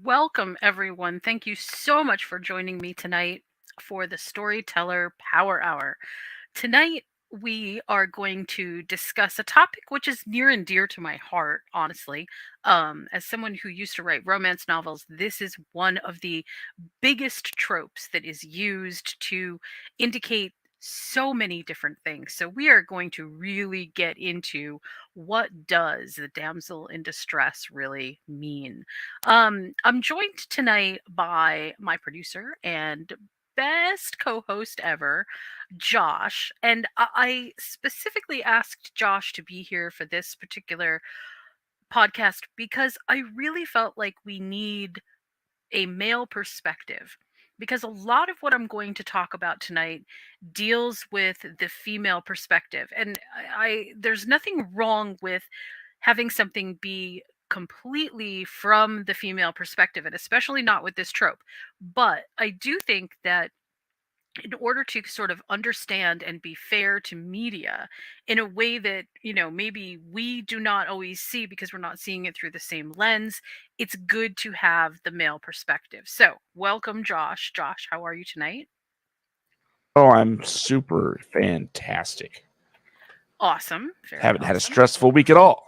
Welcome, everyone. Thank you so much for joining me tonight for the Storyteller Power Hour. Tonight, we are going to discuss a topic which is near and dear to my heart, honestly. As someone who used to write romance novels, this is one of the biggest tropes that is used to indicate so many different things. So we are going to really get into what does the damsel in distress really mean. I'm joined tonight by my producer and best co-host ever, Josh. And I specifically asked Josh to be here for this particular podcast because I really felt like we need a male perspective, because a lot of what I'm going to talk about tonight deals with the female perspective. And there's nothing wrong with having something be completely from the female perspective, and especially not with this trope. But I do think that in order to sort of understand and be fair to media in a way that, maybe we do not always see because we're not seeing it through the same lens, it's good to have the male perspective. So welcome, Josh. Josh, how are you tonight? Oh, I'm super fantastic. Awesome. Very Haven't had a awesome. stressful week at all.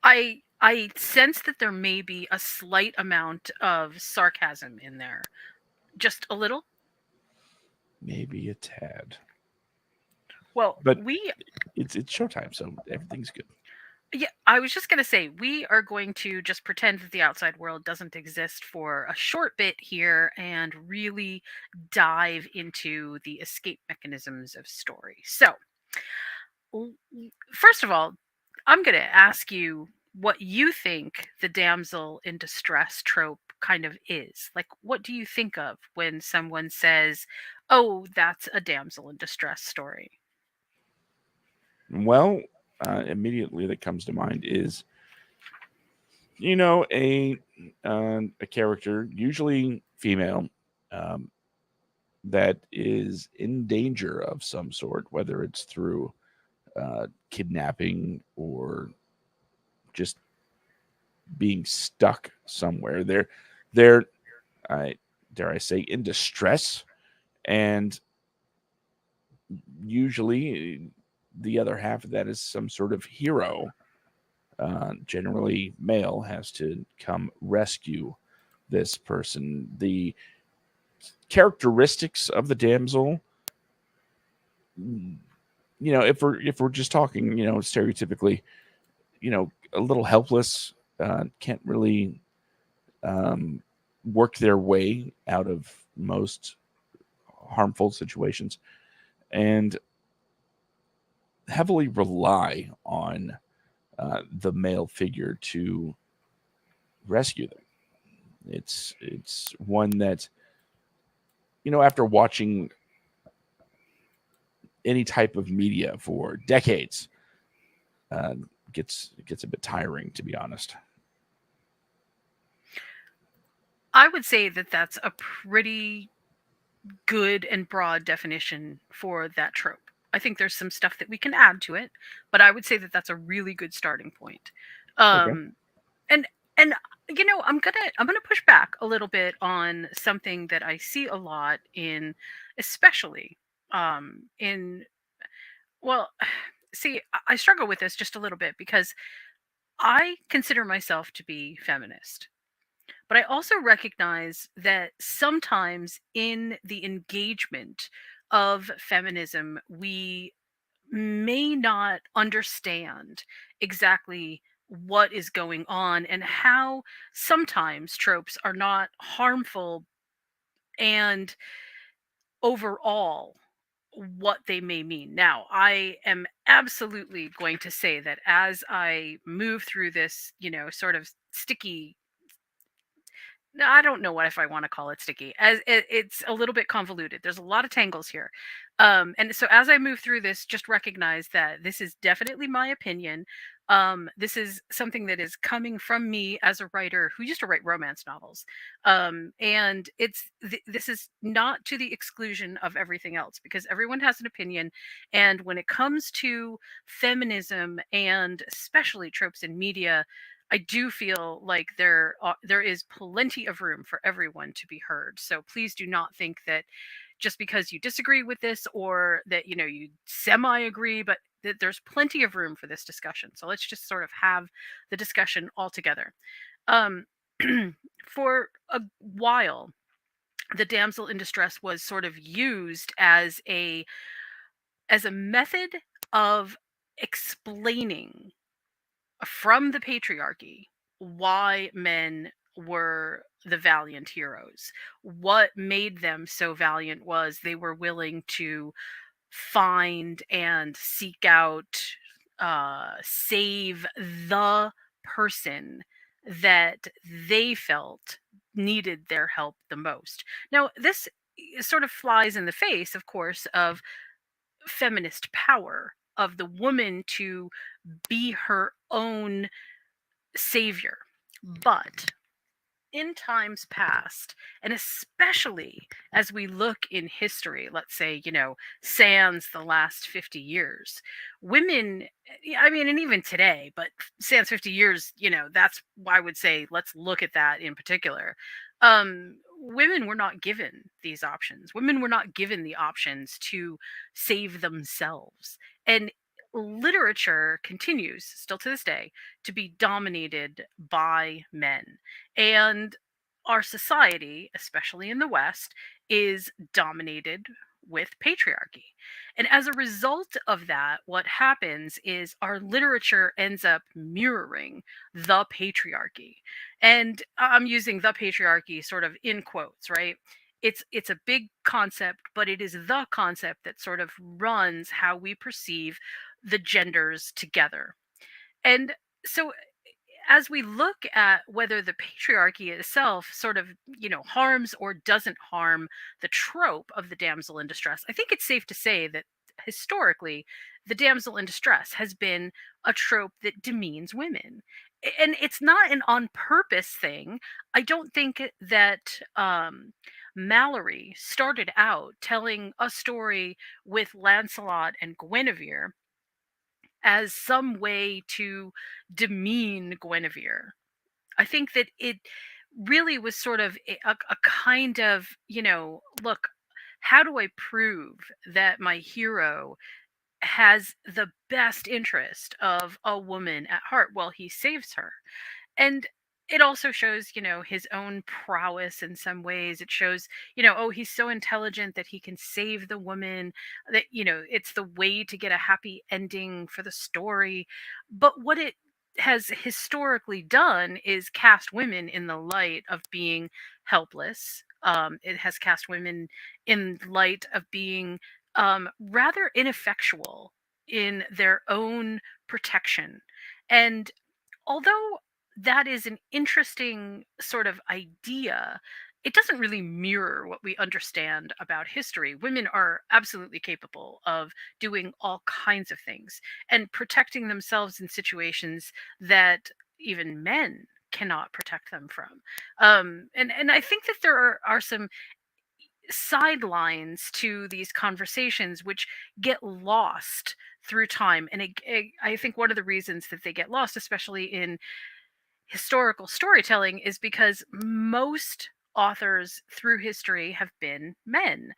I sense that there may be a slight amount of sarcasm in there, just a little. Maybe a tad. Well, But we it's showtime, so everything's good. Yeah, I was just going to say, we are going to just pretend that the outside world doesn't exist for a short bit here and really dive into the escape mechanisms of story. So, first of all, I'm going to ask you what you think the damsel in distress trope kind of is. Like, what do you think of when someone says, oh, that's a damsel in distress story? Well, immediately that comes to mind is you know a character, usually female, um, that is in danger of some sort, whether it's through kidnapping or just being stuck somewhere. They're I dare I say in distress, and usually the other half of that is some sort of hero, generally male, has to come rescue this person. The characteristics of the damsel, if we're just talking, stereotypically, a little helpless, can't really um, work their way out of most harmful situations, and heavily rely on the male figure to rescue them. It's one that, after watching any type of media for decades, uh, gets a bit tiring, to be honest. I would say that that's a pretty good and broad definition for that trope. I think there's some stuff that we can add to it, but I would say that that's a really good starting point. Okay. Um, and and I'm gonna push back a little bit on something that I see a lot in, especially in well, see, I struggle with this just a little bit because I consider myself to be feminist. But I also recognize that sometimes in the engagement of feminism, we may not understand exactly what is going on and how sometimes tropes are not harmful and overall what they may mean. Now, I am absolutely going to say that as I move through this, sort of sticky, no, I don't know what if I want to call it sticky. As it's a little bit convoluted. There's a lot of tangles here. And so as I move through this, just recognize that this is definitely my opinion. This is something that is coming from me as a writer who used to write romance novels. And this is not to the exclusion of everything else, because everyone has an opinion. And when it comes to feminism and especially tropes in media, I do feel like there is plenty of room for everyone to be heard. So please do not think that just because you disagree with this, or that you semi agree, but that there's plenty of room for this discussion. So let's just sort of have the discussion all together. Um, for a while, the damsel in distress was sort of used as a method of explaining from the patriarchy why men were the valiant heroes. What made them so valiant was they were willing to find and seek out, save the person that they felt needed their help the most. Now, this sort of flies in the face, of course, of feminist power, of the woman to be her own savior. But in times past, and especially as we look in history, let's say, sans the last 50 years, women, I mean, and even today, but sans 50 years, that's why I would say let's look at that in particular. Women were not given these options. Women were not given the options to save themselves. And literature continues, still to this day, to be dominated by men. And our society, especially in the West, is dominated with patriarchy. And as a result of that, what happens is our literature ends up mirroring the patriarchy. And I'm using the patriarchy sort of in quotes, right? It's a big concept, but it is the concept that sort of runs how we perceive the genders together. And so as we look at whether the patriarchy itself sort of, harms or doesn't harm the trope of the damsel in distress, I think it's safe to say that historically, the damsel in distress has been a trope that demeans women. And it's not an on purpose thing. I don't think that Mallory started out telling a story with Lancelot and Guinevere as some way to demean Guinevere. I think that it really was sort of a kind of, look, how do I prove that my hero has the best interest of a woman at heart? Well, he saves her. And it also shows, his own prowess in some ways. It shows, oh, he's so intelligent that he can save the woman, that, it's the way to get a happy ending for the story. But what it has historically done is cast women in the light of being helpless. It has cast women in light of being rather ineffectual in their own protection. And although that is an interesting sort of idea, it doesn't really mirror what we understand about history. Women are absolutely capable of doing all kinds of things and protecting themselves in situations that even men cannot protect them from. And I think that there are some sidelines to these conversations which get lost through time. And I think one of the reasons that they get lost, especially in historical storytelling, is because most authors through history have been men.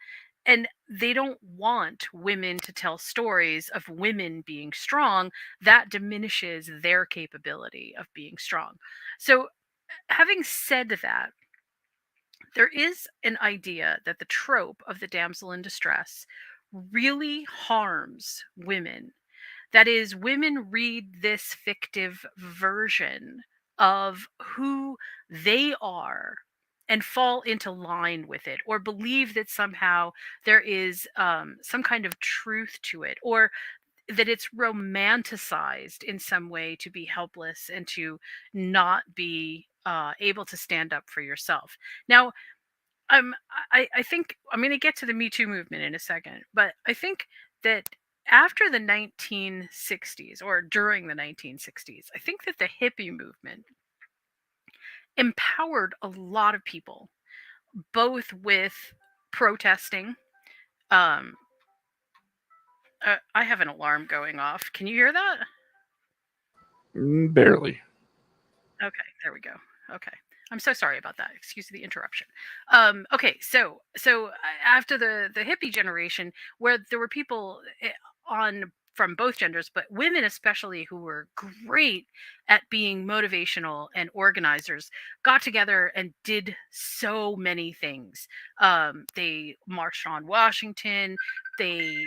And they don't want women to tell stories of women being strong. That diminishes their capability of being strong. So, having said that, there is an idea that the trope of the damsel in distress really harms women. That is, women read this fictive version of who they are and fall into line with it, or believe that somehow there is some kind of truth to it, or that it's romanticized in some way to be helpless and to not be able to stand up for yourself. Now, um, I think I'm going to get to the Me Too movement in a second, but I think that after the 1960s, or during the 1960s, I think that the hippie movement empowered a lot of people, both with protesting. Um, I have an alarm going off. Can you hear that? Barely. Okay, there we go. Okay. I'm so sorry about that. Excuse the interruption. Okay, after the hippie generation, where there were people on from both genders, but women especially, who were great at being motivational and organizers, got together and did so many things. They marched on Washington. They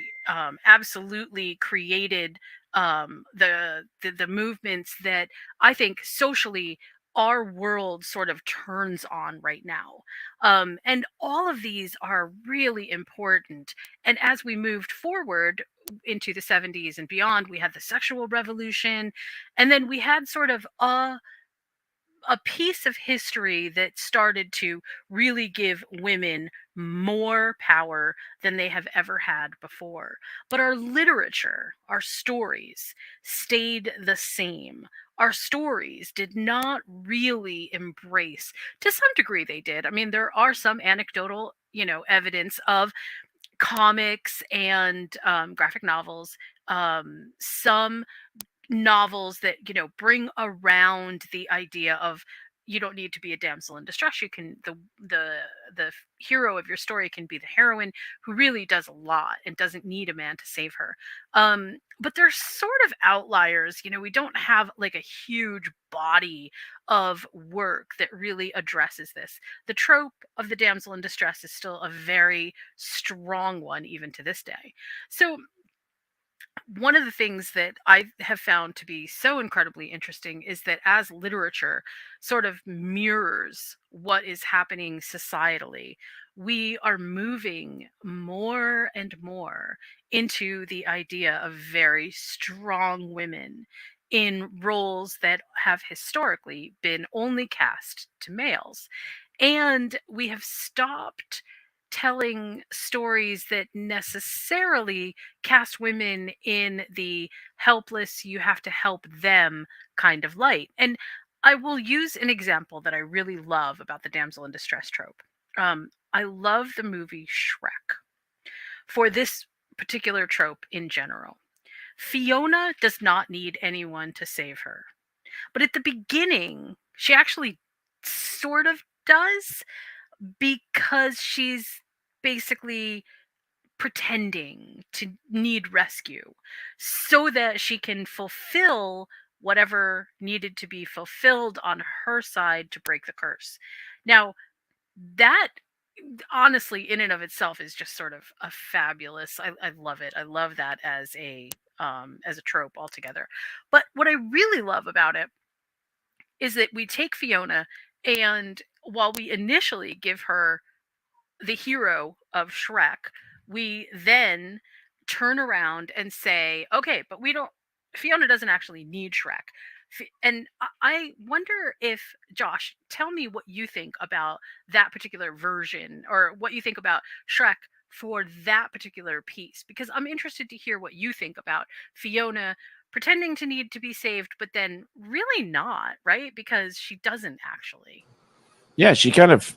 absolutely created the movements that I think socially our world sort of turns on right now. And all of these are really important. And as we moved forward into the 70s and beyond, we had the sexual revolution. And then we had sort of a piece of history that started to really give women more power than they have ever had before. But our literature, our stories, stayed the same. Our stories did not really embrace, to some degree, they did. I mean, there are some anecdotal, evidence of comics and graphic novels, some novels that bring around the idea of you don't need to be a damsel in distress. You can the hero of your story can be the heroine who really does a lot and doesn't need a man to save her. But there's sort of outliers. We don't have like a huge body of work that really addresses this. The trope of the damsel in distress is still a very strong one even to this day. So one of the things that I have found to be so incredibly interesting is that as literature sort of mirrors what is happening societally, we are moving more and more into the idea of very strong women in roles that have historically been only cast to males. And we have stopped telling stories that necessarily cast women in the helpless, you have to help them kind of light. And I will use an example that I really love about the damsel in distress trope. I love the movie Shrek for this particular trope in general. Fiona does not need anyone to save her. But at the beginning, she actually sort of does, because she's basically pretending to need rescue so that she can fulfill whatever needed to be fulfilled on her side to break the curse. Now, that honestly in and of itself is just sort of a fabulous. I love it. I love that as a trope altogether. But what I really love about it is that we take Fiona, and while we initially give her the hero of Shrek, we then turn around and say, okay, but we don't, Fiona doesn't actually need Shrek. And I wonder if, Josh, tell me what you think about that particular version, or what you think about Shrek for that particular piece, because I'm interested to hear what you think about Fiona pretending to need to be saved, but then really not, right? Because she doesn't actually. Yeah, she kind of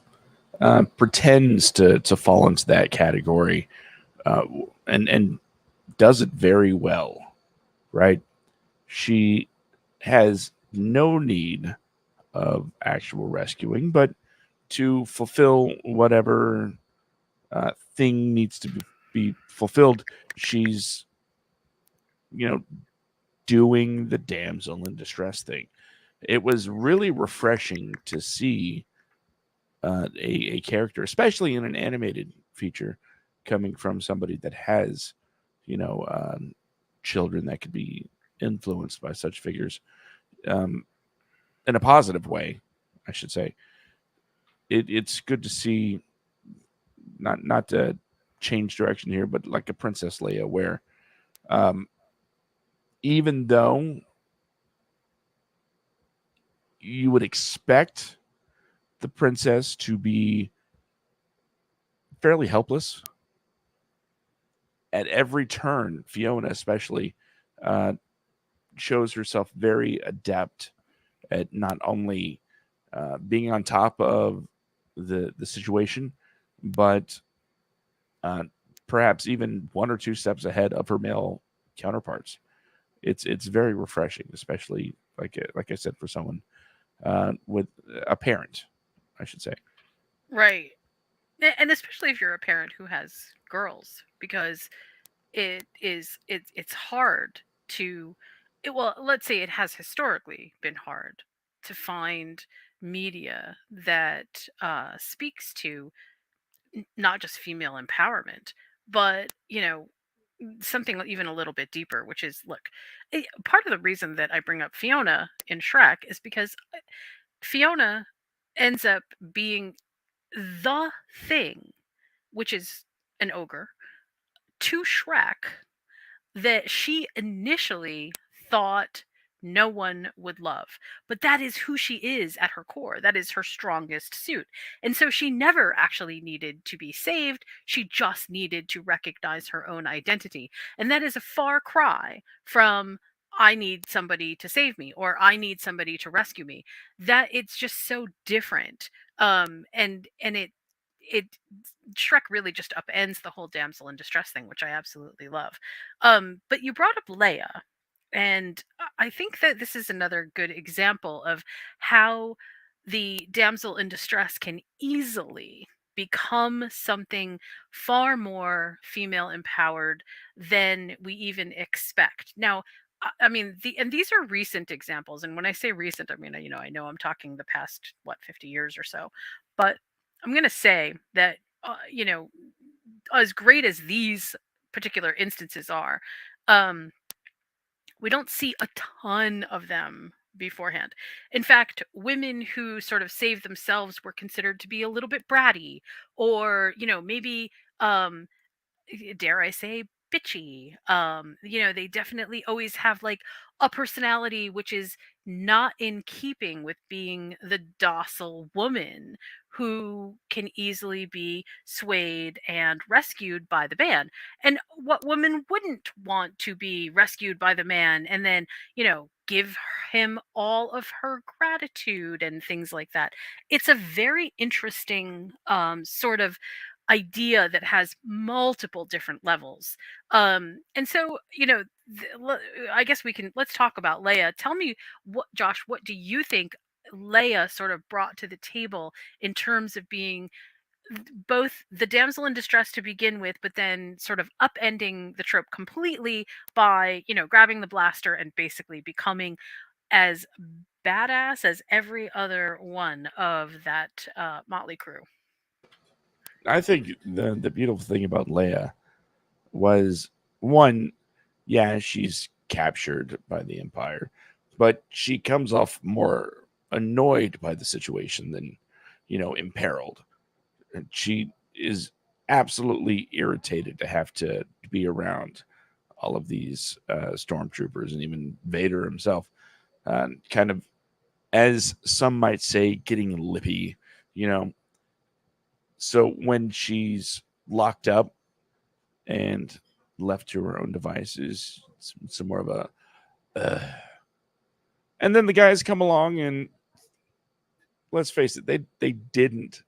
pretends to fall into that category, uh, and does it very well, right? She has no need of actual rescuing, but to fulfill whatever thing needs to be fulfilled, she's you know doing the damsel in distress thing. It was really refreshing to see a character, especially in an animated feature, coming from somebody that has, you know, children that could be influenced by such figures, um, in a positive way, I should say. It's good to see, not to change direction here, but like a Princess Leia, where um, even though you would expect the princess to be fairly helpless at every turn, Fiona especially uh, shows herself very adept at not only being on top of the situation, but uh, perhaps even one or two steps ahead of her male counterparts. It's very refreshing, especially like I said, for someone with a parent, I should say. Right. And especially if you're a parent who has girls, because it's hard to well, let's say it has historically been hard to find media that speaks to not just female empowerment, but something even a little bit deeper, which is, look, part of the reason that I bring up Fiona in Shrek is because Fiona ends up being the thing, which is an ogre, to Shrek, that she initially thought no one would love. But that is who she is at her core. That is her strongest suit. And so she never actually needed to be saved. She just needed to recognize her own identity. And that is a far cry from I need somebody to save me or I need somebody to rescue me. That it's just so different. And it Shrek really just upends the whole damsel in distress thing, which I absolutely love. But you brought up Leia, and I think that this is another good example of how the damsel in distress can easily become something far more female empowered than we even expect. Now, I mean, these are recent examples, and when I say recent, I mean, I know I'm talking the past, what, 50 years or so, but I'm going to say that as great as these particular instances are, um, we don't see a ton of them beforehand. In fact, women who sort of saved themselves were considered to be a little bit bratty, or maybe um, dare I say, bitchy. They definitely always have like a personality which is not in keeping with being the docile woman who can easily be swayed and rescued by the man. And what woman wouldn't want to be rescued by the man and then, give him all of her gratitude and things like that? It's a very interesting sort of idea that has multiple different levels. And so, I guess let's talk about Leia. Tell me, Josh, what do you think Leia sort of brought to the table in terms of being both the damsel in distress to begin with, but then sort of upending the trope completely by, grabbing the blaster and basically becoming as badass as every other one of that motley crew? I think the beautiful thing about Leia was, one, yeah, she's captured by the Empire, but she comes off more annoyed by the situation than, imperiled. And she is absolutely irritated to have to be around all of these stormtroopers and even Vader himself. Kind of, as some might say, getting lippy, you know. So when she's locked up and left to her own devices, it's more of a. And then the guys come along, and let's face it, they didn't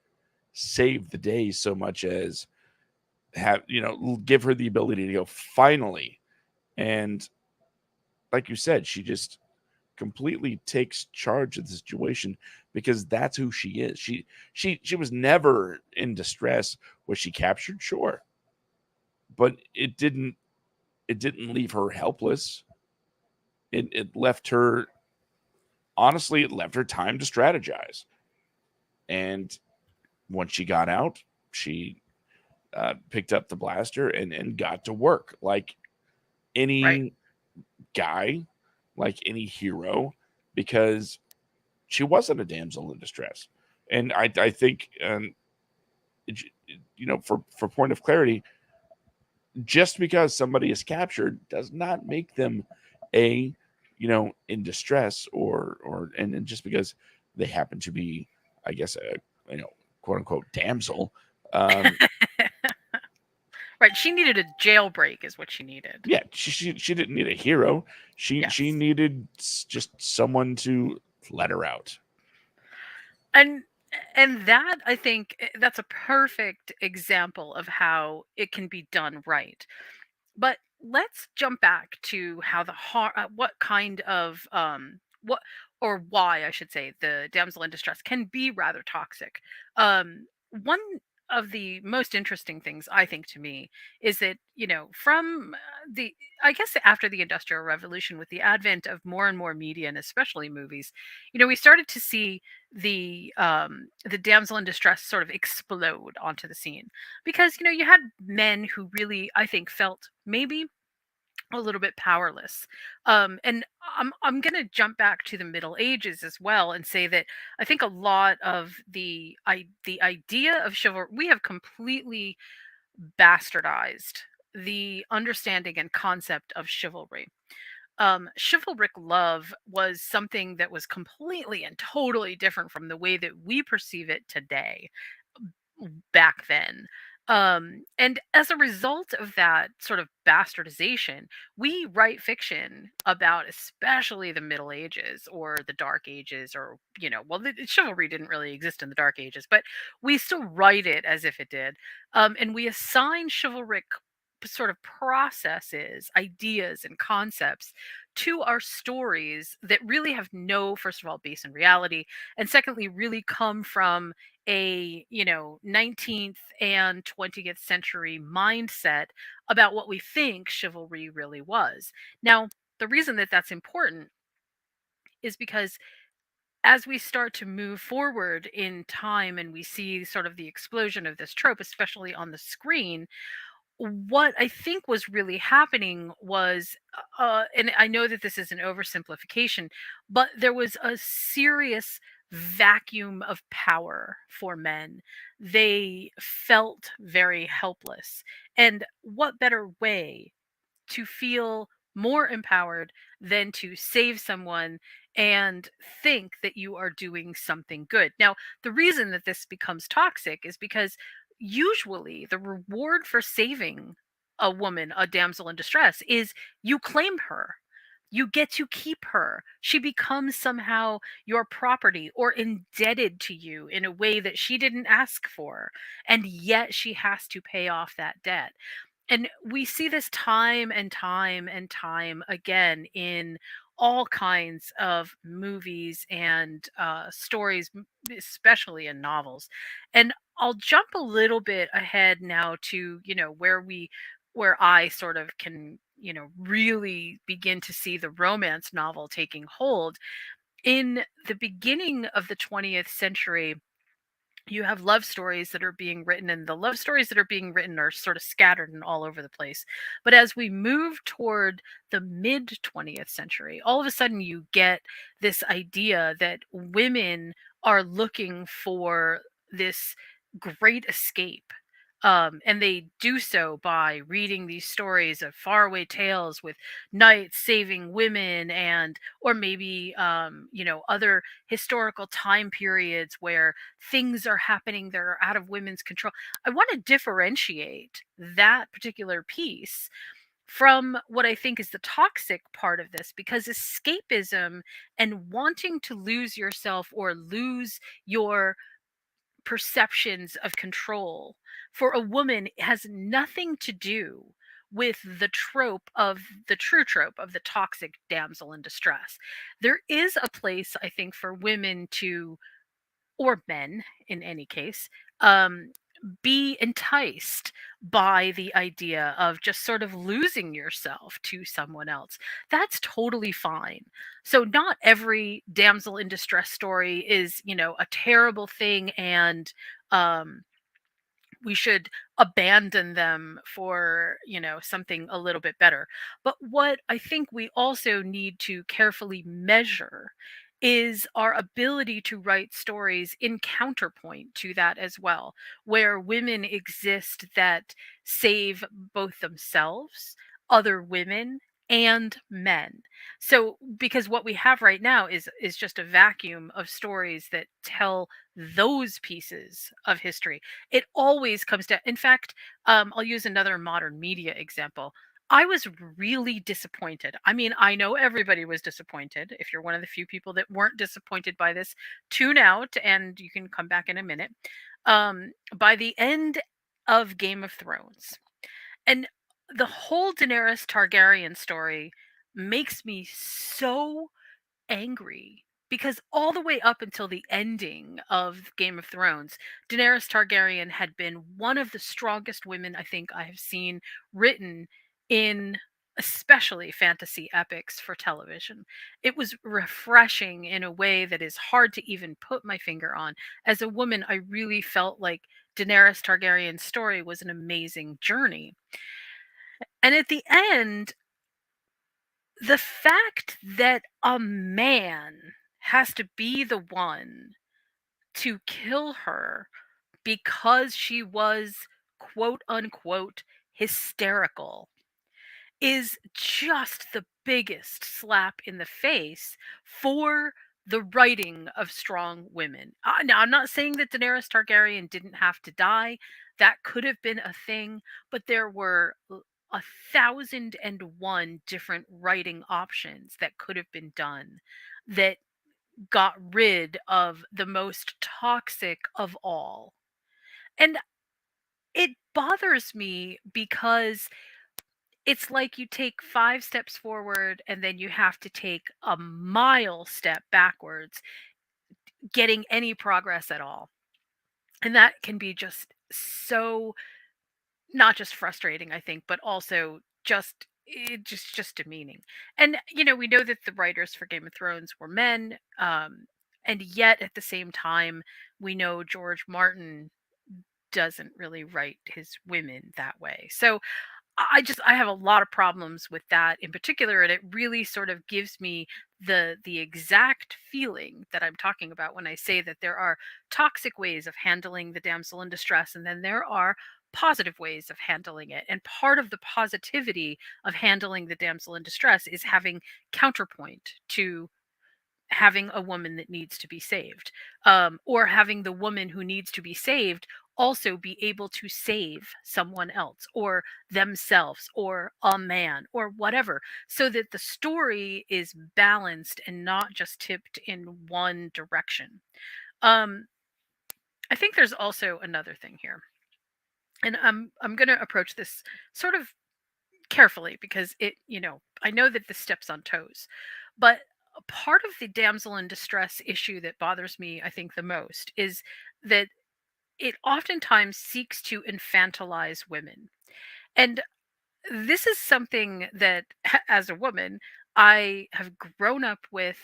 save the day so much as have give her the ability to go finally. And like you said, she just completely takes charge of the situation because that's who she is. She was never in distress. Was she captured? Sure, but it didn't leave her helpless. It left her, honestly, it left her time to strategize. And once she got out, she picked up the blaster and got to work like Right. any guy, like any hero, because she wasn't a damsel in distress. And I think, for point of clarity, just because somebody is captured does not make them a, in distress, and just because they happen to be, I guess, a, quote unquote damsel. Um, Right, she needed a jailbreak is what she needed. yeah, she didn't need a hero. She Yes. needed just someone to let her out. And that, I think, that's a perfect example of how it can be done right. But let's jump back to how what kind of what or why I should say, the damsel in distress can be rather toxic. One of the most interesting things I think to me is that, from the I guess after the industrial revolution, with the advent of more and more media and especially movies, we started to see the damsel in distress sort of explode onto the scene, because you had men who really, I think, felt maybe a little bit powerless. And I'm going to jump back to the Middle Ages as well and say that I think a lot of the idea of chivalry, we have completely bastardized the understanding and concept of chivalry. Chivalric love was something that was completely and totally different from the way that we perceive it today, back then. And as a result of that sort of bastardization, we write fiction about especially the Middle Ages or the Dark Ages, or, well, chivalry didn't really exist in the Dark Ages, but we still write it as if it did. And we assign chivalric sort of processes, ideas, and concepts to our stories that really have no, first of all, base in reality, and secondly, really come from a 19th and 20th century mindset about what we think chivalry really was. Now, the reason that that's important is because as we start to move forward in time and we see sort of the explosion of this trope, especially on the screen, what I think was really happening was, and I know that this is an oversimplification, but there was a serious vacuum of power for men. They felt very helpless. And what better way to feel more empowered than to save someone and think that you are doing something good. Now, the reason that this becomes toxic is because usually the reward for saving a woman, a damsel in distress, is you claim her. You get to keep her. She becomes somehow your property or indebted to you in a way that she didn't ask for. And yet she has to pay off that debt. And we see this time and time and time again in all kinds of movies and stories, especially in novels. And I'll jump a little bit ahead now to, where I sort of can, really begin to see the romance novel taking hold. In the beginning of the 20th century, you have love stories that are being written, and the love stories that are being written are sort of scattered and all over the place. But as we move toward the mid 20th century, all of a sudden you get this idea that women are looking for this great escape. And they do so by reading these stories of faraway tales with knights saving women, and or maybe other historical time periods where things are happening that are out of women's control. I want to differentiate that particular piece from what I think is the toxic part of this, because escapism and wanting to lose yourself or lose your perceptions of control for a woman has nothing to do with the true trope of the toxic damsel in distress. There is a place, I think, for women to, or men in any case, um, be enticed by the idea of just sort of losing yourself to someone else. That's totally fine. So, not every damsel in distress story is, a terrible thing, and um, we should abandon them for something a little bit better. But what I think we also need to carefully measure is our ability to write stories in counterpoint to that as well, where women exist that save both themselves, other women, and men. So because what we have right now is just a vacuum of stories that tell those pieces of history. It always comes down, in fact, I'll use another modern media example. I was really disappointed. I mean, I know everybody was disappointed. If you're one of the few people that weren't disappointed by this, tune out and you can come back in a minute. By the end of Game of Thrones, and the whole Daenerys Targaryen story makes me so angry because all the way up until the ending of Game of Thrones, Daenerys Targaryen had been one of the strongest women I think I have seen written in especially fantasy epics for television. It was refreshing in a way that is hard to even put my finger on. As a woman, I really felt like Daenerys Targaryen's story was an amazing journey. And at the end, the fact that a man has to be the one to kill her because she was quote unquote hysterical is just the biggest slap in the face for the writing of strong women. Now, I'm not saying that Daenerys Targaryen didn't have to die. That could have been a thing, but there were 1,001 different writing options that could have been done that got rid of the most toxic of all. And it bothers me because it's like you take 5 steps forward and then you have to take a mile step backwards, getting any progress at all. And that can be just so not just frustrating, I think, but also just demeaning. And we know that the writers for Game of Thrones were men, and yet at the same time, we know George Martin doesn't really write his women that way. So I have a lot of problems with that in particular, and it really sort of gives me the exact feeling that I'm talking about when I say that there are toxic ways of handling the damsel in distress, and then there are positive ways of handling it. And part of the positivity of handling the damsel in distress is having counterpoint to having a woman that needs to be saved, or having the woman who needs to be saved also be able to save someone else or themselves or a man or whatever, so that the story is balanced and not just tipped in one direction. um, I think there's also another thing here, and I'm going to approach this sort of carefully because I know that this steps on toes, but a part of the damsel in distress issue that bothers me, I think, the most is that it oftentimes seeks to infantilize women. And this is something that, as a woman, I have grown up with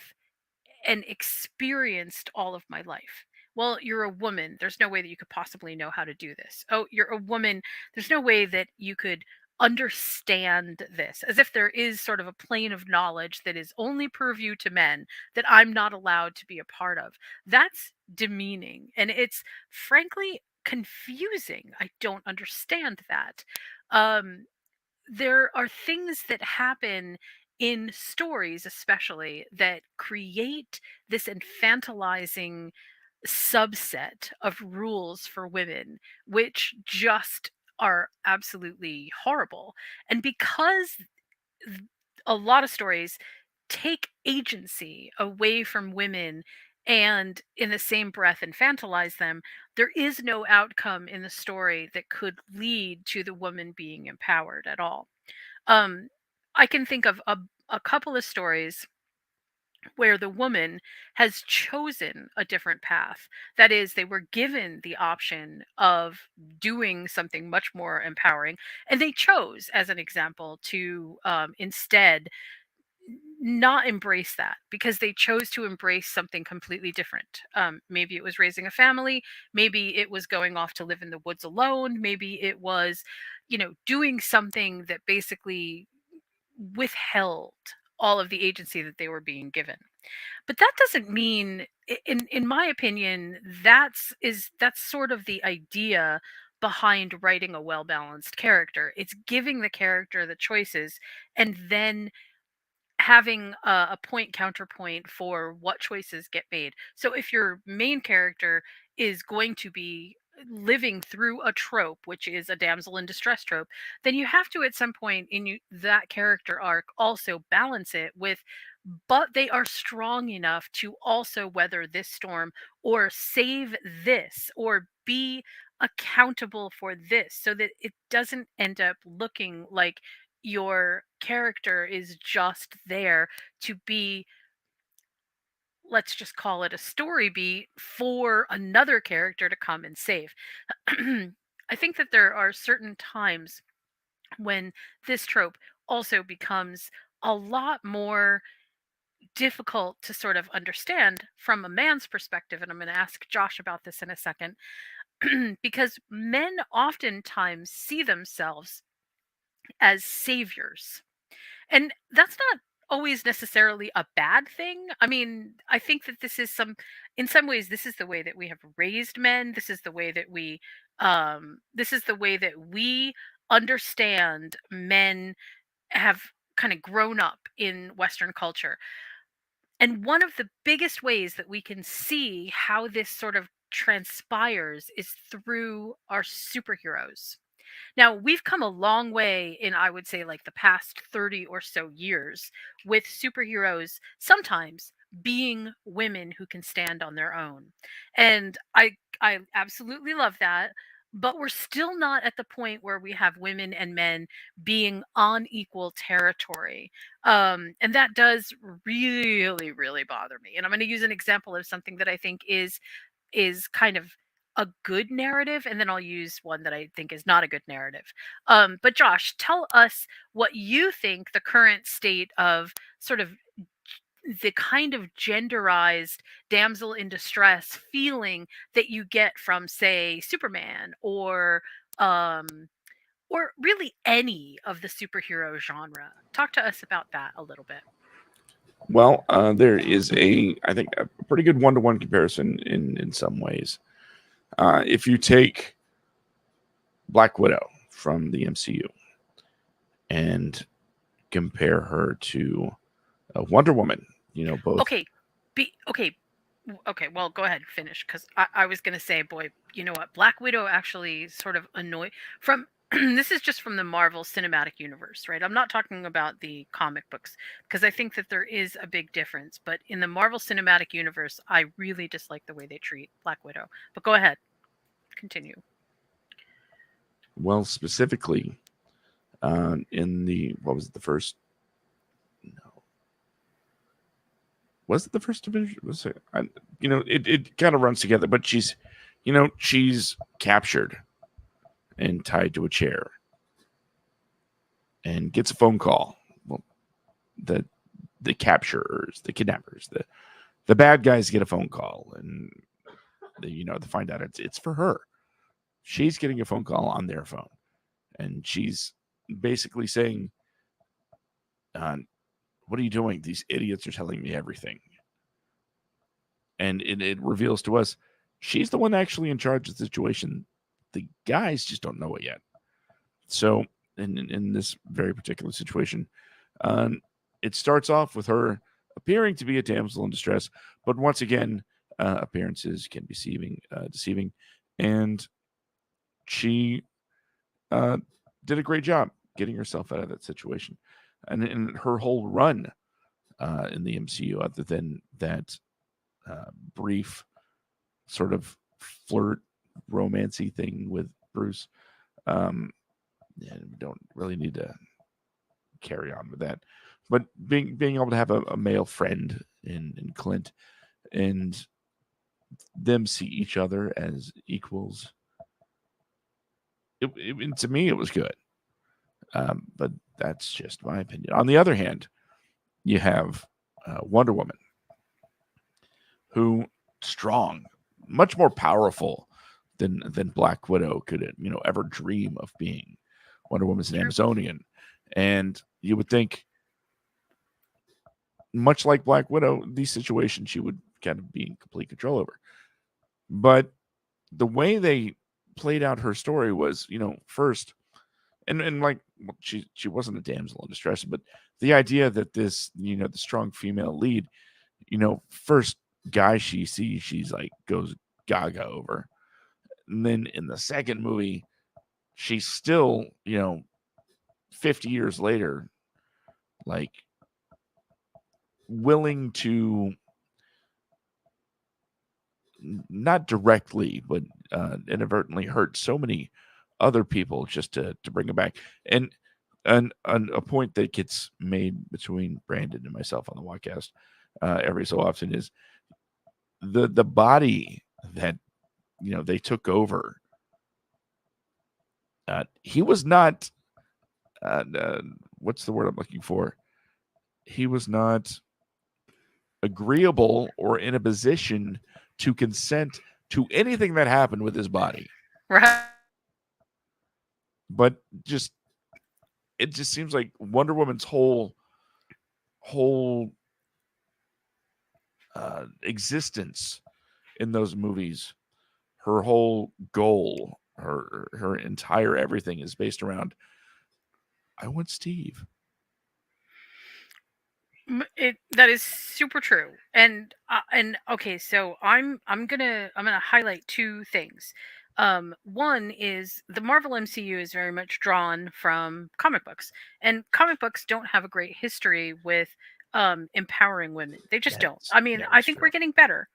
and experienced all of my life. Well, you're a woman. There's no way that you could possibly know how to do this. Oh, you're a woman. There's no way that you could understand this, as if there is sort of a plane of knowledge that is only purview to men that I'm not allowed to be a part of. That's demeaning. And it's frankly confusing. I don't understand that. Um, there are things that happen in stories especially that create this infantilizing subset of rules for women, which just are absolutely horrible. And because th- a lot of stories take agency away from women and in the same breath infantilize them, there is no outcome in the story that could lead to the woman being empowered at all. um, I can think of a couple of stories where the woman has chosen a different path. That is, they were given the option of doing something much more empowering, and they chose, as an example, to instead not embrace that because they chose to embrace something completely different. Maybe it was raising a family, maybe it was going off to live in the woods alone, maybe it was, doing something that basically withheld all of the agency that they were being given. But that doesn't mean, in my opinion, that's sort of the idea behind writing a well balanced character. It's giving the character the choices and then having a point counterpoint for what choices get made. So if your main character is going to be living through a trope, which is a damsel in distress trope, then you have to at some point in that character arc also balance it with, but they are strong enough to also weather this storm or save this or be accountable for this, so that it doesn't end up looking like your character is just there to be let's just call it a story beat for another character to come and save. I think that there are certain times when this trope also becomes a lot more difficult to sort of understand from a man's perspective. And I'm going to ask Josh about this in a second, because men oftentimes see themselves as saviors. And that's not always necessarily a bad thing. I mean, I think that this is in some ways, this is the way that we have raised men. This is the way that we understand men have kind of grown up in Western culture. And one of the biggest ways that we can see how this sort of transpires is through our superheroes. Now, we've come a long way in, I would say, like the past 30 or so years with superheroes sometimes being women who can stand on their own. And I absolutely love that, but we're still not at the point where we have women and men being on equal territory. And that does really, really bother me. And I'm going to use an example of something that I think is kind of a good narrative, and then I'll use one that I think is not a good narrative. But Josh, tell us what you think the current state of sort of the kind of genderized damsel in distress feeling that you get from, say, Superman um, or really any of the superhero genre. Talk to us about that a little bit. Well, there is I think, a pretty good one-to-one comparison in some ways. If you take Black Widow from the MCU and compare her to Wonder Woman, both. Okay, okay. Okay, well, go ahead, finish, because I was gonna say, boy, you know what? Black Widow actually sort of annoy from. This is just from the Marvel Cinematic Universe, right? I'm not talking about the comic books because I think that there is a big difference. But in the Marvel Cinematic Universe, I really dislike the way they treat Black Widow. But go ahead, continue. Well, specifically in the what was it, the first? No, was it the first division? Was it? It kind of runs together, but she's captured and tied to a chair and gets a phone call. Well, the the capturers, the kidnappers, the bad guys get a phone call, and they find out it's for her. She's getting a phone call on their phone, and she's basically saying, "What are you doing? These idiots are telling me everything." And it reveals to us she's the one actually in charge of the situation. The guys just don't know it yet. So, in this very particular situation, um, it starts off with her appearing to be a damsel in distress, but once again, appearances can be deceiving, and she uh, did a great job getting herself out of that situation. And in her whole run in the MCU, other than that brief sort of flirt romancy thing with Bruce, um, yeah, we don't really need to carry on with that. But being able to have a male friend in Clint, and them see each other as equals, to me it was good. But that's just my opinion. On the other hand, you have Wonder Woman, who strong, much more powerful than Black Widow could ever dream of being. Wonder Woman's an True. Amazonian, and you would think, much like Black Widow, these situations she would kind of be in complete control over. But the way they played out her story was, first, and like, she wasn't a damsel in distress, but the idea that this, the strong female lead, first guy she sees, she's like goes gaga over. And then in the second movie, she's still, 50 years later, like, willing to not directly, but inadvertently hurt so many other people just to bring it back. And a point that gets made between Brandon and myself on the podcast every so often is the body that they took over, he was not what's the word I'm looking for? He was not agreeable or in a position to consent to anything that happened with his body. Right. But just it just seems like Wonder Woman's whole existence in those movies, her whole goal, her entire everything is based around I want Steve. That is super true. And okay, so I'm gonna highlight two things. One is the Marvel MCU is very much drawn from comic books, and comic books don't have a great history with empowering women. They just don't. I mean, That I is think true. we're getting better,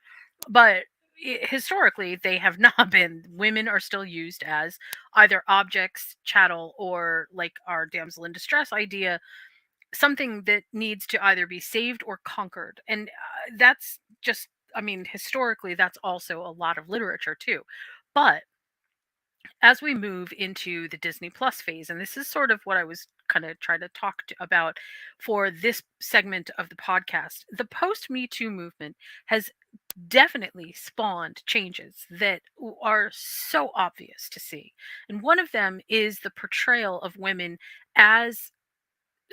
but historically they have not been. Women are still used as either objects, chattel, or like our damsel in distress idea, something that needs to either be saved or conquered. And that's just, I mean, historically, that's also a lot of literature too. But as we move into the Disney Plus phase, and this is sort of what I was kind of trying to about for this segment of the podcast, the post Me Too movement has definitely spawned changes that are so obvious to see. And one of them is the portrayal of women as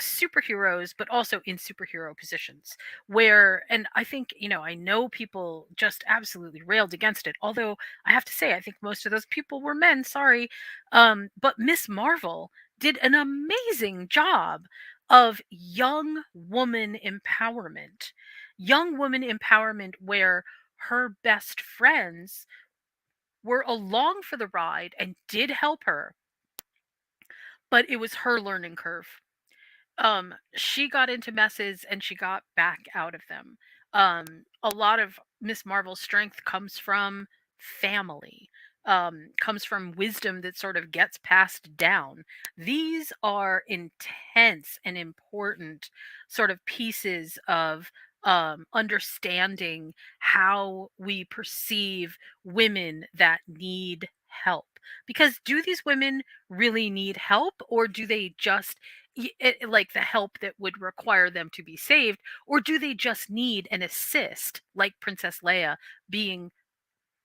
superheroes but also in superhero positions, where, and I think, I know people just absolutely railed against it, although I have to say I think most of those people were men, sorry. But Miss Marvel did an amazing job of young woman empowerment, where her best friends were along for the ride and did help her, but it was her learning curve. She got into messes and she got back out of them. A lot of Miss Marvel's strength comes from family, comes from wisdom that sort of gets passed down. These are intense and important sort of pieces of understanding how we perceive women that need help. Because do these women really need help, or do they just like the help that would require them to be saved, or do they just need an assist like Princess Leia being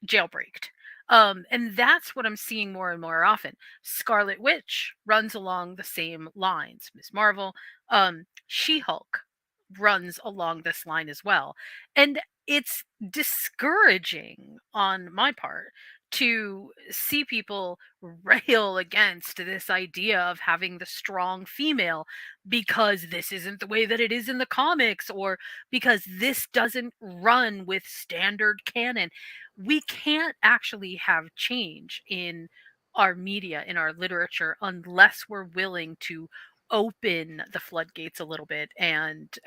jailbreaked? And that's what I'm seeing more and more often. Scarlet Witch runs along the same lines. Miss Marvel, She-Hulk runs along this line as well. And it's discouraging on my part to see people rail against this idea of having the strong female because this isn't the way that it is in the comics, or because this doesn't run with standard canon. We can't actually have change in our media, in our literature, unless we're willing to open the floodgates a little bit and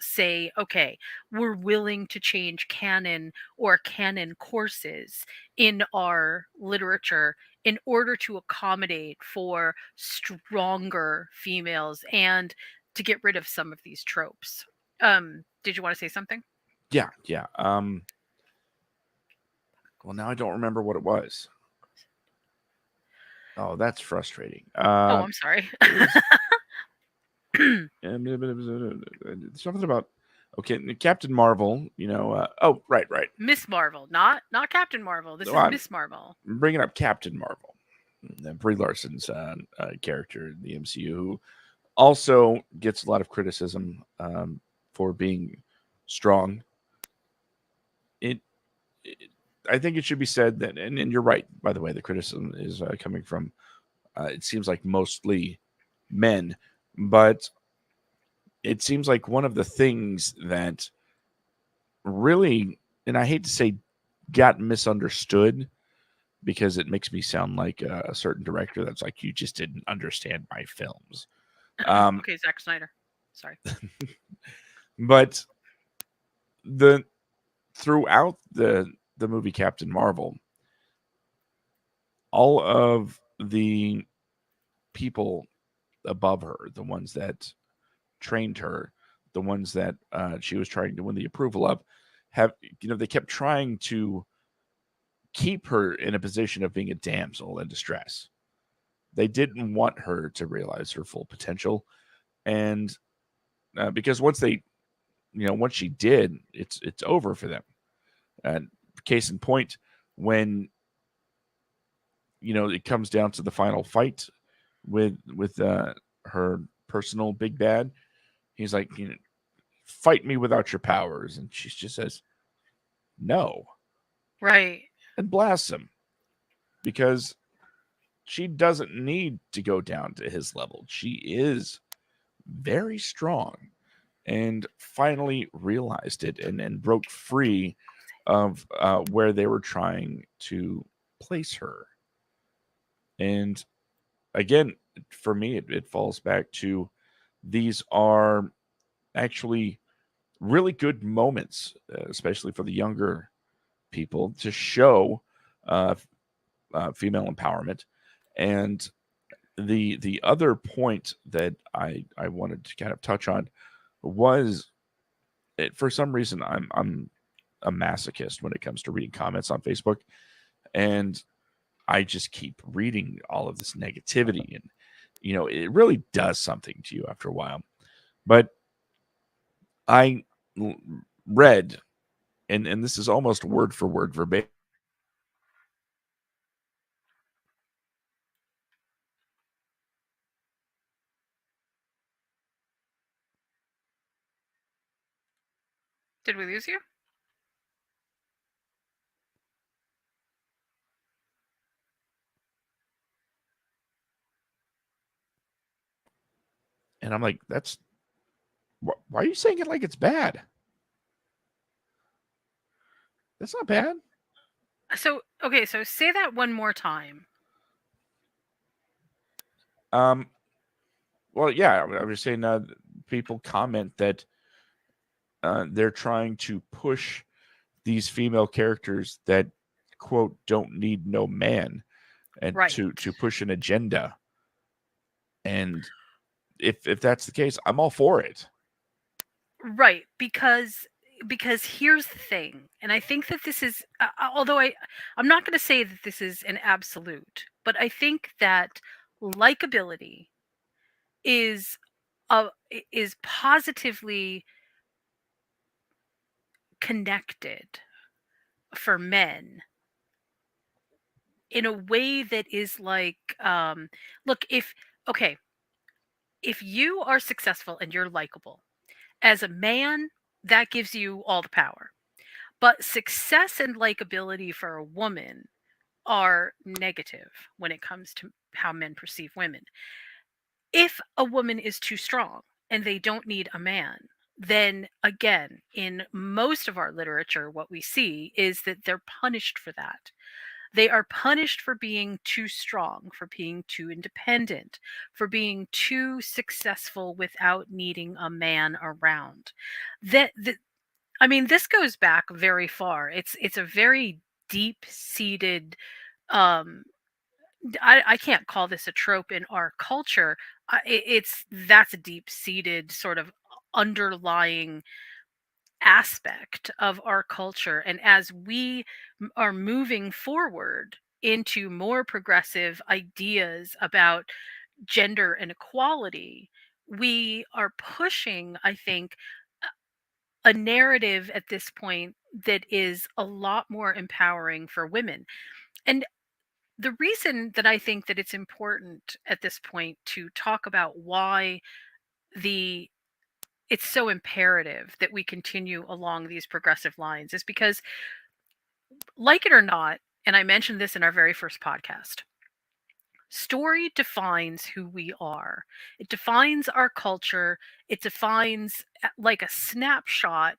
say, okay, we're willing to change canon or canon courses in our literature in order to accommodate for stronger females and to get rid of some of these tropes. Did you want to say something? Yeah. Well, now I don't remember what it was. Oh, that's frustrating. Oh, I'm sorry. It was something about okay, Captain Marvel. Oh, right. Miss Marvel, not Captain Marvel. This No, is I'm Miss Marvel. bringing up Captain Marvel, Brie Larson's character in the MCU, who also gets a lot of criticism for being strong. It, it, I think it should be said that, and you're right. By the way, the criticism is coming from. It seems like mostly men, but it seems like one of the things that really, and I hate to say, got misunderstood because it makes me sound like a certain director that's like, you just didn't understand my films. Um, Okay, Zack Snyder. Sorry. but the throughout the movie Captain Marvel, all of the people above her, the ones that trained her, the ones that she was trying to win the approval of, have, they kept trying to keep her in a position of being a damsel in distress. They didn't want her to realize her full potential, and because once she did, it's over for them. And case in point, when it comes down to the final fight with her personal big bad, he's like, fight me without your powers, and she just says no Right. and blasts him because she doesn't need to go down to his level. She is very strong and finally realized it and broke free of where they were trying to place her. And again, for me, it falls back to these are actually really good moments, especially for the younger people, to show uh, female empowerment. And the other point that I wanted to kind of touch on was for some reason I'm a masochist when it comes to reading comments on Facebook, and I just keep reading all of this negativity, and it really does something to you after a while. But I read, and this is almost word for word verbatim. Did we lose you? And I'm like, why are you saying it like it's bad? That's not bad. So, okay, so say that one more time. Um, well, yeah, I was saying people comment that they're trying to push these female characters that quote don't need no man, and Right. to push an agenda. And if that's the case, I'm all for it. Right, because here's the thing, and I think that this is although I'm not going to say that this is an absolute, but I think that likability is is positively connected for men in a way that is like look, if okay, if you are successful and you're likable as a man, that gives you all the power. But success and likability for a woman are negative when it comes to how men perceive women. If a woman is too strong and they don't need a man, then again, in most of our literature, what we see is that they're punished for that. They are punished for being too strong, for being too independent, for being too successful without needing a man around. That I mean, this goes back very far. It's a very deep-seated um I can't call this a trope in our culture. It's that's a deep-seated sort of underlying aspect of our culture, and as we are moving forward into more progressive ideas about gender and equality, we are pushing, I think, a narrative at this point that is a lot more empowering for women. And the reason that I think that it's important at this point to talk about why the it's so imperative that we continue along these progressive lines is because, like it or not, and I mentioned this in our very first podcast, story defines who we are. It defines our culture. It defines, like a snapshot,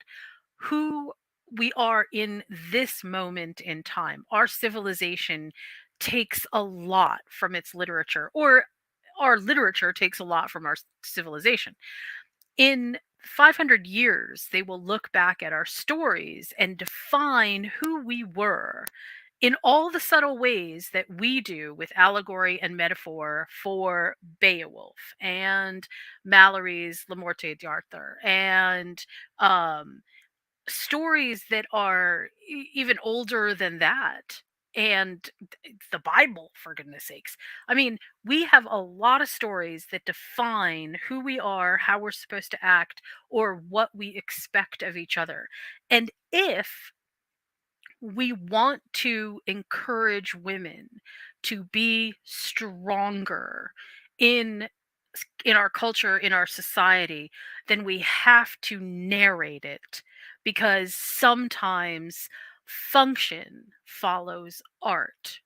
who we are in this moment in time. Our civilization takes a lot from its literature, or our literature takes a lot from our civilization. In 500 years, they will look back at our stories and define who we were in all the subtle ways that we do with allegory and metaphor for Beowulf and Mallory's Le Morte d'Arthur and um, stories that are even older than that, and the Bible, for goodness sakes. I mean, we have a lot of stories that define who we are, how we're supposed to act, or what we expect of each other. And if we want to encourage women to be stronger in in our culture, in our society, then we have to narrate it, because sometimes function follows art.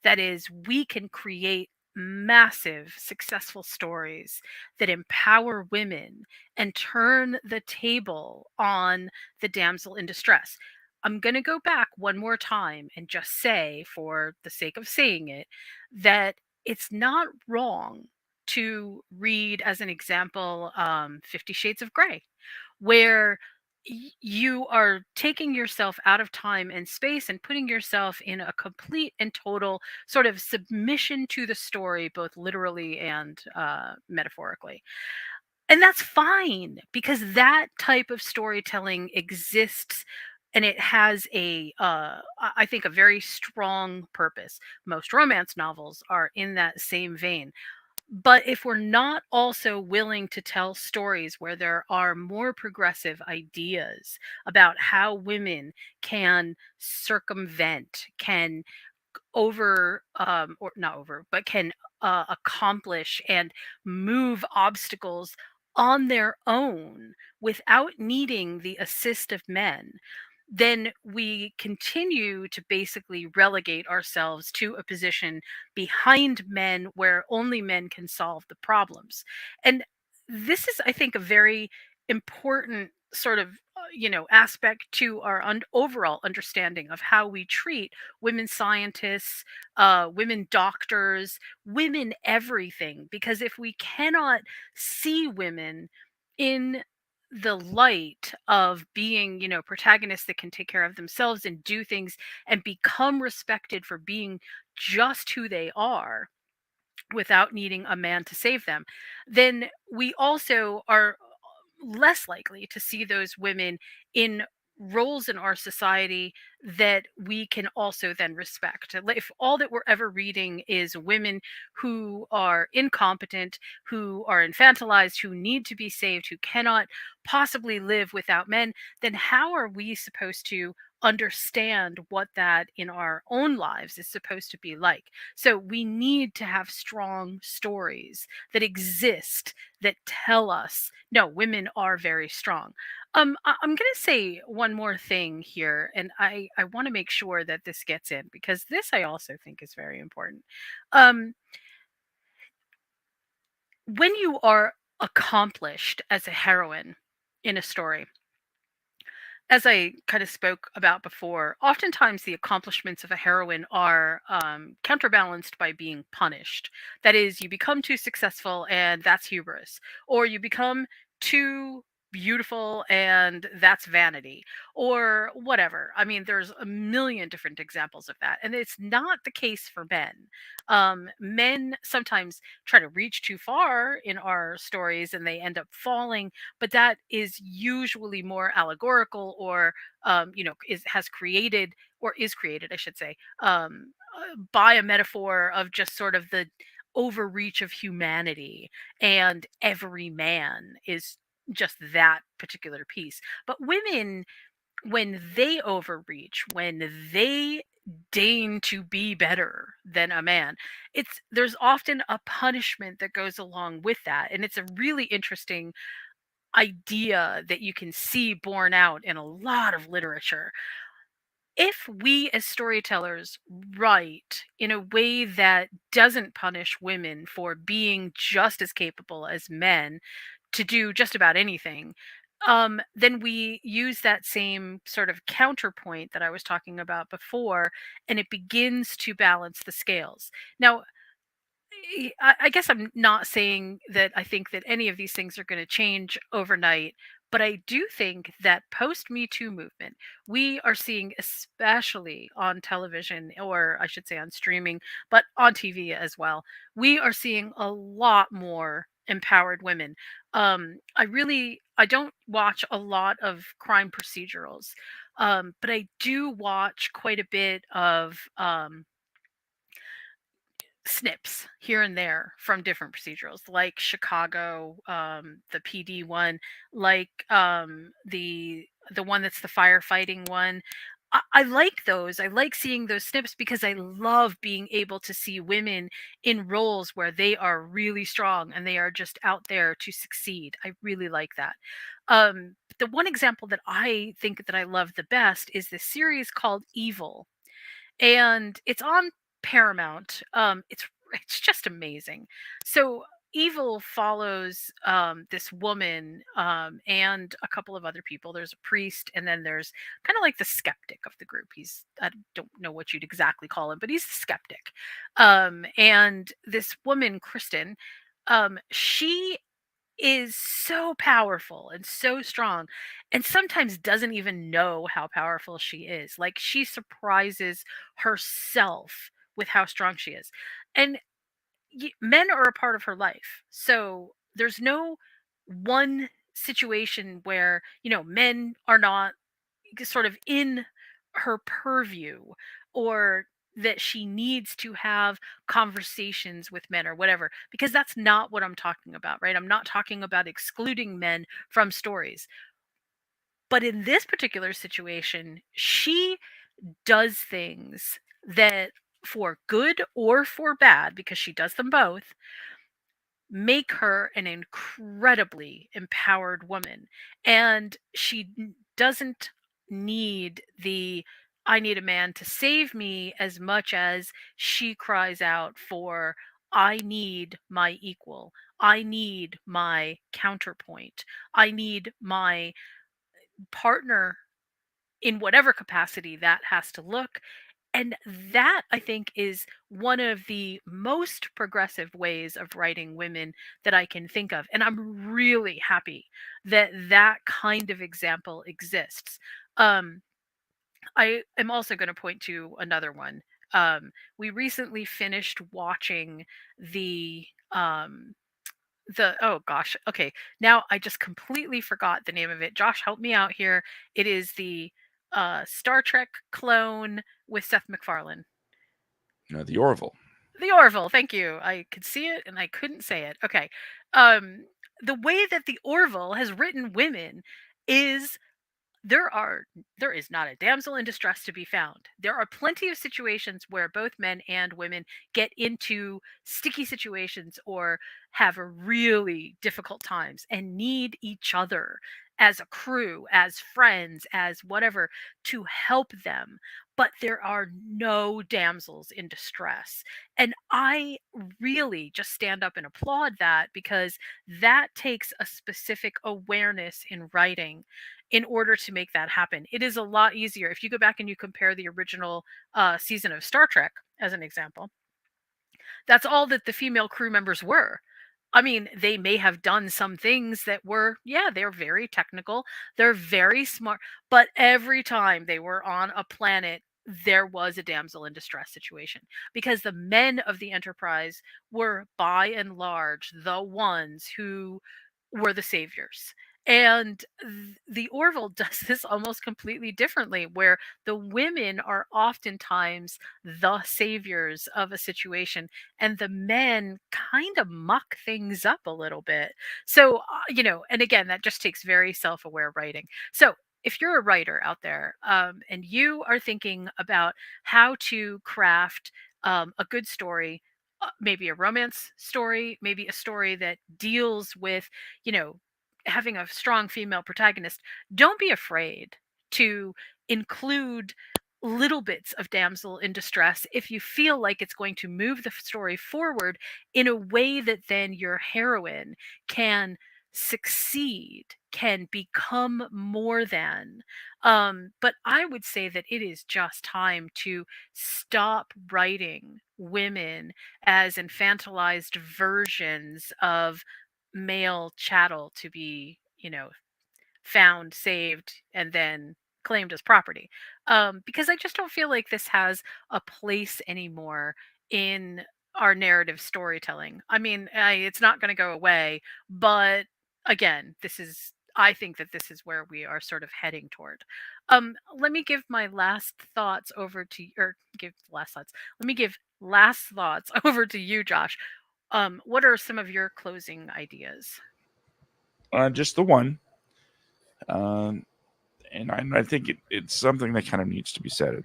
That is, we can create massive successful stories that empower women and turn the table on the damsel in distress. I'm going to go back one more time and just say, for the sake of saying it, that it's not wrong to read, as an example, 50 Shades of Grey, where you are taking yourself out of time and space and putting yourself in a complete and total sort of submission to the story, both literally and metaphorically. And that's fine, because that type of storytelling exists, and it has I think, a very strong purpose. Most romance novels are in that same vein. But if we're not also willing to tell stories where there are more progressive ideas about how women can circumvent, can over or not over, but can accomplish and move obstacles on their own without needing the assist of men, then we continue to basically relegate ourselves to a position behind men where only men can solve the problems. And this is, I think, a very important sort of aspect to our overall understanding of how we treat women scientists, women doctors, women everything. Because if we cannot see women in the light of being, protagonists that can take care of themselves and do things and become respected for being just who they are without needing a man to save them, then we also are less likely to see those women in roles in our society that we can also then respect. If all that we're ever reading is women who are incompetent, who are infantilized, who need to be saved, who cannot possibly live without men, then how are we supposed to understand what that in our own lives is supposed to be like? So we need to have strong stories that exist, that tell us, no, women are very strong. I'm going to say one more thing here, and I want to make sure that this gets in, because this I also think is very important. Um, when you are accomplished as a heroine in a story, as I kind of spoke about before, oftentimes the accomplishments of a heroine are counterbalanced by being punished. That is, you become too successful and that's hubris, or you become too beautiful and that's vanity, or whatever. I mean, there's a million different examples of that. And it's not the case for men. Men sometimes try to reach too far in our stories and they end up falling, but that is usually more allegorical, or has created, or is created, I should say, by a metaphor of just sort of the overreach of humanity, and every man is just that particular piece. But women, when they overreach, when they deign to be better than a man, there's often a punishment that goes along with that, and it's a really interesting idea that you can see borne out in a lot of literature. If we as storytellers write in a way that doesn't punish women for being just as capable as men to do just about anything, then we use that same sort of counterpoint that I was talking about before, and it begins to balance the scales. Now, I guess I'm not saying that I think that any of these things are going to change overnight, but I do think that post Me Too movement, we are seeing, especially on television, or I should say on streaming, but on TV as well, we are seeing a lot more empowered women. I don't watch a lot of crime procedurals, but I do watch quite a bit of snips here and there from different procedurals, like Chicago, the PD one, like the one that's the firefighting one. I like those. I like seeing those snips because I love being able to see women in roles where they are really strong and they are just out there to succeed. I really like that. The one example that I think that I love the best is this series called Evil, and it's on Paramount. It's just amazing. So Evil follows this woman and a couple of other people. There's a priest, and then there's kind of like the skeptic of the group. I don't know what you'd exactly call him, but he's the skeptic. And this woman, Kristen, she is so powerful and so strong, and sometimes doesn't even know how powerful she is. Like, she surprises herself with how strong she is. And men are a part of her life. So there's no one situation where, men are not sort of in her purview, or that she needs to have conversations with men or whatever, because that's not what I'm talking about, right? I'm not talking about excluding men from stories. But in this particular situation, she does things that, for good or for bad, because she does them both, make her an incredibly empowered woman. And she doesn't need the "I need a man to save me" as much as she cries out for "I need my equal. I need my counterpoint. I need my partner," in whatever capacity that has to look. And that, I think, is one of the most progressive ways of writing women that I can think of. And I'm really happy that that kind of example exists. Um, I am also going to point to another one. We recently finished watching the um, oh gosh, okay, now I just completely forgot the name of it. Josh, help me out here. It is the Star Trek clone with Seth MacFarlane. The Orville. The Orville, thank you. I could see it and I couldn't say it. Okay. Um, the way that the Orville has written women is, there are there is not a damsel in distress to be found. There are plenty of situations where both men and women get into sticky situations or have really difficult times and need each other as a crew, as friends, as whatever, to help them. But there are no damsels in distress. And I really just stand up and applaud that, because that takes a specific awareness in writing in order to make that happen. It is a lot easier if you go back and you compare the original season of Star Trek, as an example. That's all that the female crew members were. I mean, they may have done some things that were, yeah, they're very technical, they're very smart, but every time they were on a planet, there was a damsel in distress situation, because the men of the Enterprise were, by and large, the ones who were the saviors. And the Orville does this almost completely differently, where the women are oftentimes the saviors of a situation, and the men kind of muck things up a little bit. So, and again, that just takes very self aware writing. So, if you're a writer out there, and you are thinking about how to craft a good story, maybe a romance story, maybe a story that deals with, you know, having a strong female protagonist, don't be afraid to include little bits of damsel in distress if you feel like it's going to move the story forward in a way that then your heroine can succeed, can become more than. But I would say that it is just time to stop writing women as infantilized versions of male chattel to be, found, saved, and then claimed as property. Because I just don't feel like this has a place anymore in our narrative storytelling. I mean, it's not going to go away, but again, this is I think that this is where we are sort of heading toward. Let me give my last thoughts over to or give last thoughts. Let me give last thoughts over to you, Josh. What are some of your closing ideas? Just the one. Um, and I think it's something that kind of needs to be said.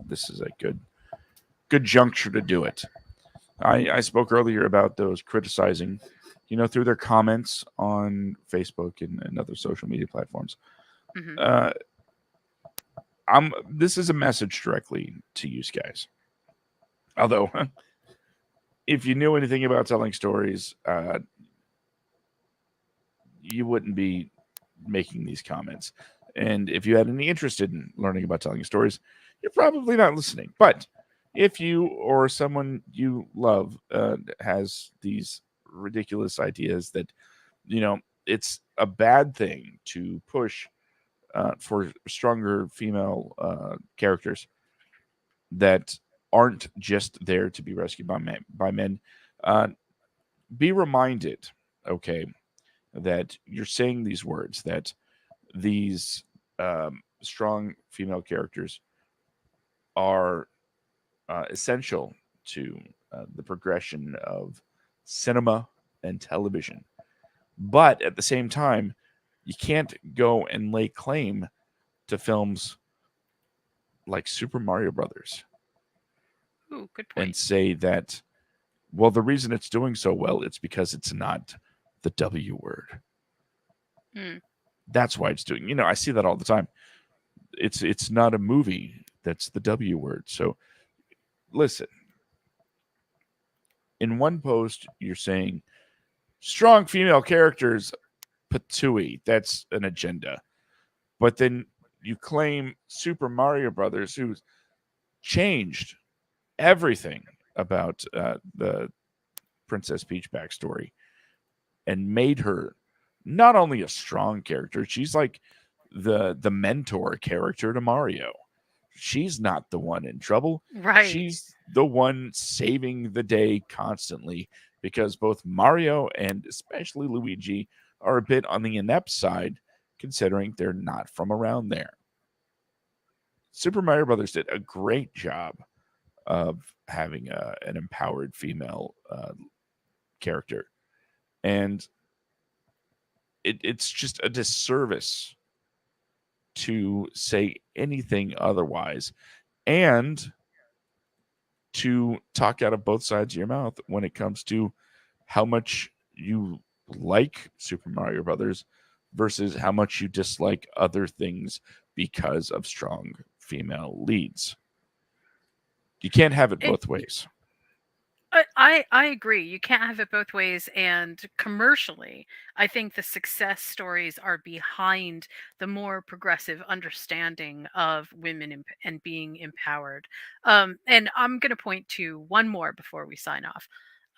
This is a good juncture to do it. I spoke earlier about those criticizing, through their comments on Facebook and other social media platforms. Hmm. Uh, this is a message directly to you guys. Although, if you knew anything about telling stories, you wouldn't be making these comments. And if you had any interest in learning about telling stories, you're probably not listening. But if you or someone you love has these ridiculous ideas that, it's a bad thing to push for stronger female characters that aren't just there to be rescued by men, uh, be reminded, okay, that you're saying these words, that these strong female characters are essential to the progression of cinema and television. But at the same time, you can't go and lay claim to films like Super Mario Brothers Ooh, good and point. say that, well, the reason it's doing so well, it's because it's not the W word. Mm. That's why it's doing. I see that all the time. It's not a movie that's the W word. So listen, in one post you're saying strong female characters, patooey, that's an agenda. But then you claim Super Mario Brothers, who's changed everything about the Princess Peach backstory and made her not only a strong character, she's like the mentor character to Mario. She's not the one in trouble. Right. She's the one saving the day constantly because both Mario and especially Luigi are a bit on the inept side considering they're not from around there. Super Mario Brothers did a great job of having an empowered female character, and it's just a disservice to say anything otherwise and to talk out of both sides of your mouth when it comes to how much you like Super Mario Brothers versus how much you dislike other things because of strong female leads. You can't have it It, both ways. I agree. You can't have it both ways. And commercially, I think the success stories are behind the more progressive understanding of women and being empowered. And I'm going to point to one more before we sign off.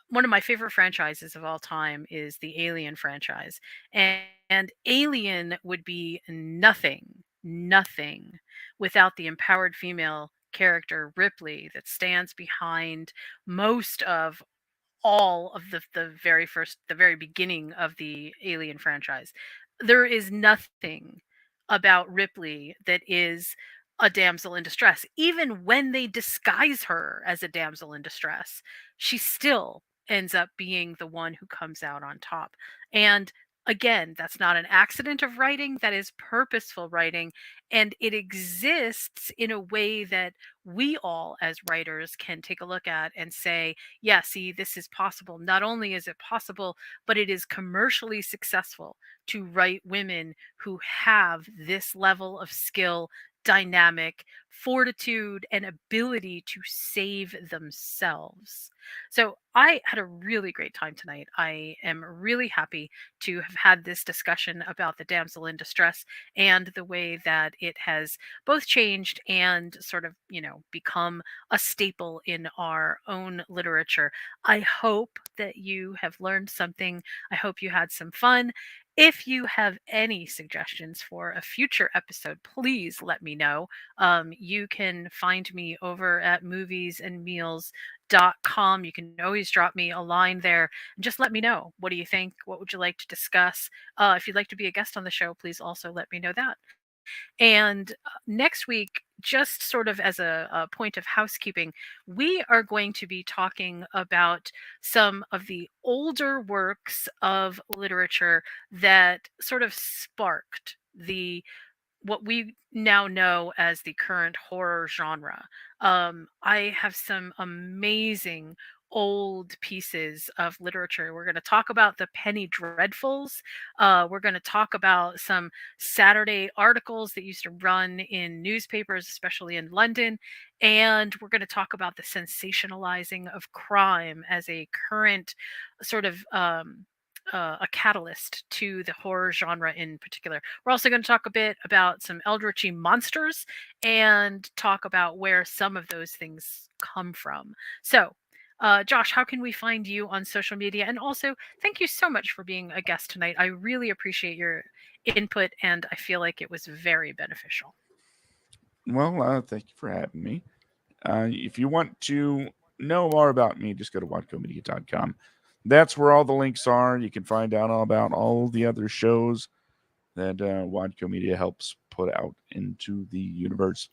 One of my favorite franchises of all time is the Alien franchise. And Alien would be nothing without the empowered female character Ripley that stands behind most of all of the very beginning of the Alien franchise. There is nothing about Ripley that is a damsel in distress. Even when they disguise her as a damsel in distress, she still ends up being the one who comes out on top. And again, that's not an accident of writing, that is purposeful writing. And it exists in a way that we all, as writers, can take a look at and say, yeah, see, this is possible. Not only is it possible, but it is commercially successful to write women who have this level of skill, dynamic, fortitude, and ability to save themselves. So I had a really great time tonight. I am really happy to have had this discussion about the damsel in distress and the way that it has both changed and sort of, become a staple in our own literature. I hope that you have learned something. I hope you had some fun. If you have any suggestions for a future episode, please let me know. You can find me over at moviesandmeals.com. You can always drop me a line there and just let me know. What do you think? What would you like to discuss? If you'd like to be a guest on the show, please also let me know that. And next week, just sort of as a point of housekeeping, we are going to be talking about some of the older works of literature that sort of sparked the what we now know as the current horror genre. I have some amazing old pieces of literature. We're going to talk about the Penny Dreadfuls. We're going to talk about some Saturday articles that used to run in newspapers, especially in London. And we're going to talk about the sensationalizing of crime as a current sort of a catalyst to the horror genre in particular. We're also going to talk a bit about some eldritchy monsters and talk about where some of those things come from. So, Josh, how can we find you on social media? And also, thank you so much for being a guest tonight. I really appreciate your input, and I feel like it was very beneficial. Well, thank you for having me. If you want to know more about me, just go to watcomedia.com. That's where all the links are. You can find out all about all the other shows that Wadco Media helps put out into the universe,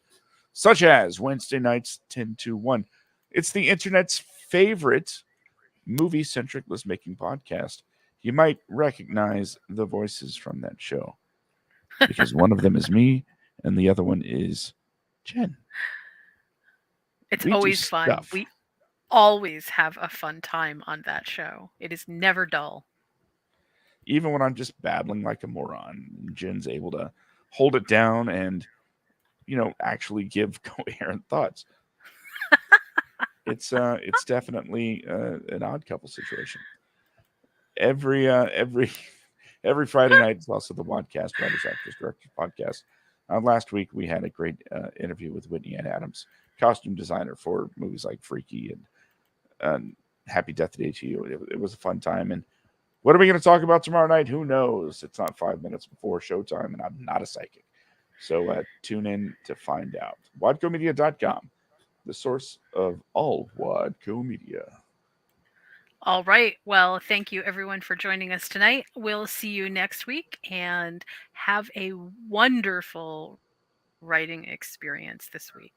such as Wednesday nights 10 to 1. It's the internet's favorite movie centric list making podcast. You might recognize the voices from that show because one of them is me and the other one is Jen. It's We do always fun. stuff. We always have a fun time on that show. It is never dull. Even when I'm just babbling like a moron, Jen's able to hold it down and, actually give coherent thoughts. It's definitely an odd couple situation. Every every Friday night is also the Wadcast Writers Actors Directors podcast. Last week we had a great interview with Whitney Ann Adams, costume designer for movies like Freaky and Happy Death Day to You. It was a fun time. And what are we going to talk about tomorrow night? Who knows? It's not 5 minutes before showtime, and I'm not a psychic. So tune in to find out. WadcoMedia.com, the source of all Wadco Media. All right. Well, thank you everyone for joining us tonight. We'll see you next week and have a wonderful writing experience this week.